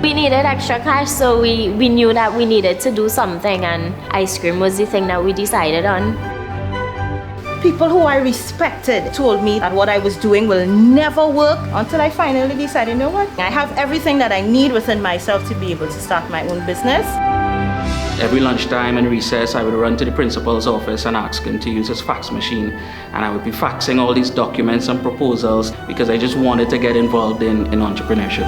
We needed extra cash, so we knew that we needed to do something, and ice cream was the thing that we decided on. People who I respected told me that what I was doing will never work until I finally decided, you know what? I have everything that I need within myself to be able to start my own business. Every lunchtime and recess, I would run to the principal's office and ask him to use his fax machine. And I would be faxing all these documents and proposals because I just wanted to get involved in entrepreneurship.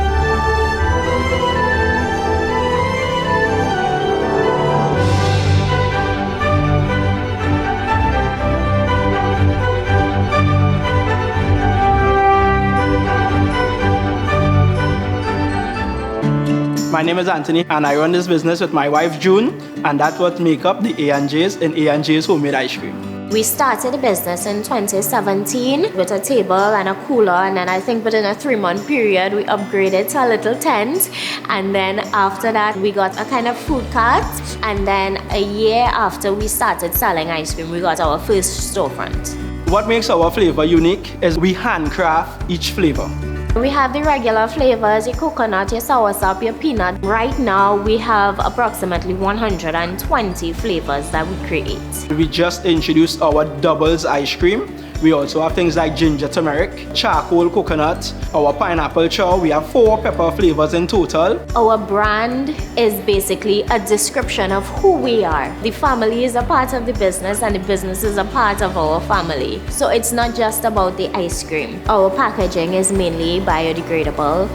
My name is Anthony, and I run this business with my wife June, and that's what make up the A&J's in A&J's Homemade Ice Cream. We started the business in 2017 with a table and a cooler, and then I think within a 3-month period we upgraded to a little tent, and then after that we got a kind of food cart, and then a year after we started selling ice cream we got our first storefront. What makes our flavor unique is we handcraft each flavor. We have the regular flavors, your coconut, your soursop, your peanut. Right now we have approximately 120 flavors that we create. We just introduced our doubles ice cream. We also have things like ginger turmeric, charcoal coconut, our pineapple chow. We have 4 pepper flavors in total. Our brand is basically a description of who we are. The family is a part of the business and the business is a part of our family. So it's not just about the ice cream. Our packaging is mainly biodegradable.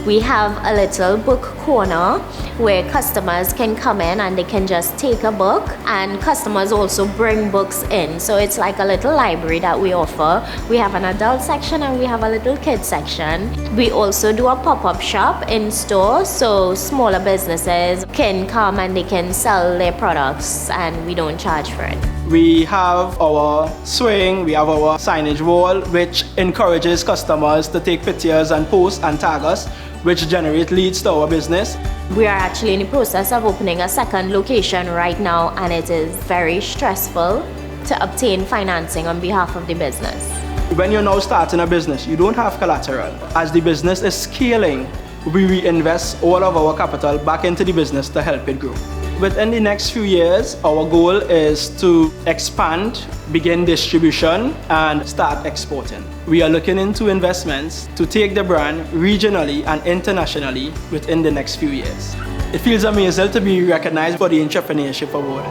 We have a little book corner where customers can come in and they can just take a book, and customers also bring books in. So it's like a little library that we offer. We have an adult section and we have a little kids section. We also do a pop-up shop in store, so smaller businesses can come and they can sell their products and we don't charge for it. We have our swing, we have our signage wall, which encourages customers to take pictures and post and tag us, which generate leads to our business. We are actually in the process of opening a second location right now, and it is very stressful to obtain financing on behalf of the business. When you're now starting a business, you don't have collateral. As the business is scaling, we reinvest all of our capital back into the business to help it grow. Within the next few years, our goal is to expand, begin distribution, and start exporting. We are looking into investments to take the brand regionally and internationally within the next few years. It feels amazing to be recognized for the Entrepreneurship Award.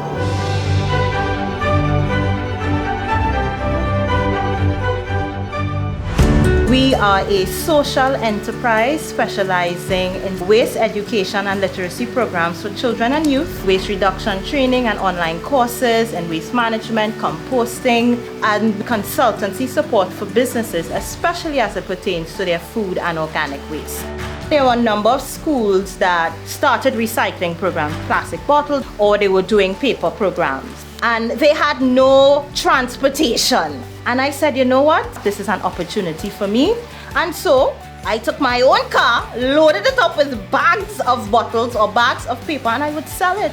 We are a social enterprise specializing in waste education and literacy programs for children and youth, waste reduction training and online courses in waste management, composting, and consultancy support for businesses, especially as it pertains to their food and organic waste. There were a number of schools that started recycling programs, plastic bottles, or they were doing paper programs. And they had no transportation. And I said, you know what? This is an opportunity for me. And so I took my own car, loaded it up with bags of bottles or bags of paper, and I would sell it.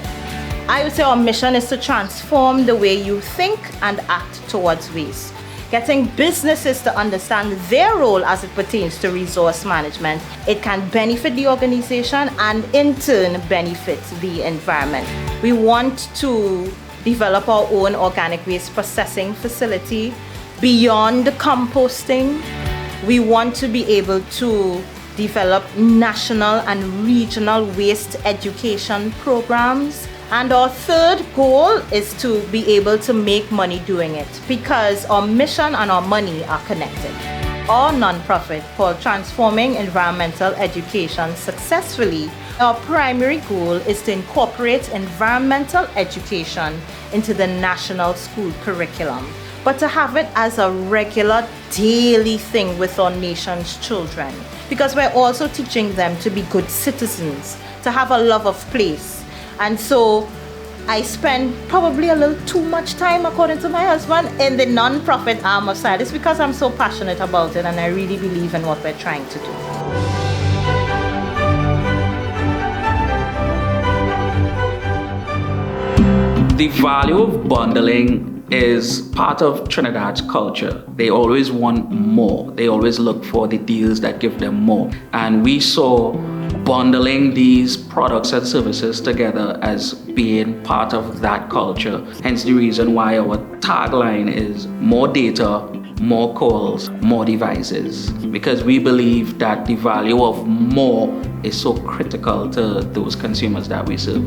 I would say our mission is to transform the way you think and act towards waste. Getting businesses to understand their role as it pertains to resource management. It can benefit the organization and in turn benefit the environment. We want to develop our own organic waste processing facility beyond composting. We want to be able to develop national and regional waste education programs. And our third goal is to be able to make money doing it, because our mission and our money are connected. Our nonprofit called Transforming Environmental Education Successfully, our primary goal is to incorporate environmental education into the national school curriculum, but to have it as a regular daily thing with our nation's children, because we're also teaching them to be good citizens, to have a love of place. And so I spend probably a little too much time, according to my husband, in the non-profit arm of Siel. It's because I'm so passionate about it and I really believe in what we're trying to do. The value of bundling is part of Trinidad's culture. They always want more. They always look for the deals that give them more. And we saw bundling these products and services together as being part of that culture. Hence the reason why our tagline is more data, more calls, more devices, because we believe that the value of more is so critical to those consumers that we serve.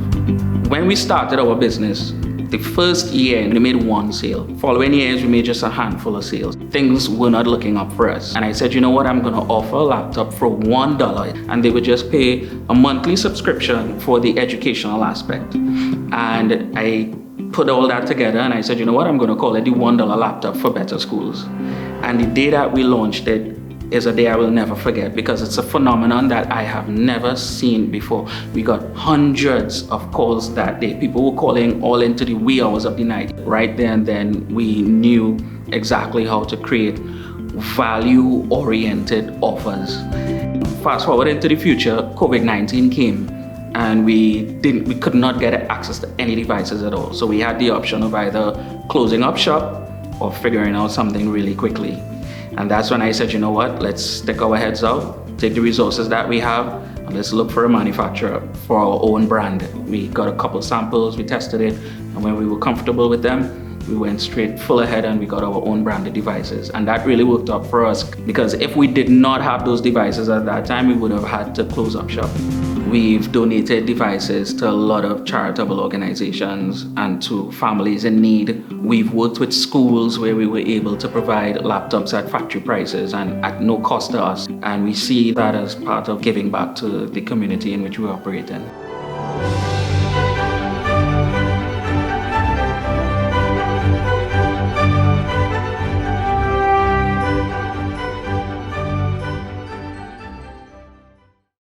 When we started our business, the first year we made one sale. Following years we made just a handful of sales. Things were not looking up for us. And I said, you know what, I'm gonna offer a laptop for $1 and they would just pay a monthly subscription for the educational aspect. And I put all that together and I said, you know what, I'm gonna call it the $1 laptop for better schools. And the day that we launched it is a day I will never forget, because it's a phenomenon that I have never seen before. We got hundreds of calls that day. People were calling all into the wee hours of the night. Right there and then we knew exactly how to create value-oriented offers. Fast forward into the future, COVID-19 came and we could not get access to any devices at all. So we had the option of either closing up shop or figuring out something really quickly. And that's when I said, you know what, let's stick our heads out, take the resources that we have, and let's look for a manufacturer for our own brand. We got a couple samples, we tested it, and when we were comfortable with them, we went straight full ahead and we got our own branded devices. And that really worked out for us, because if we did not have those devices at that time, we would have had to close up shop. We've donated devices to a lot of charitable organizations and to families in need. We've worked with schools where we were able to provide laptops at factory prices and at no cost to us. And we see that as part of giving back to the community in which we operate in.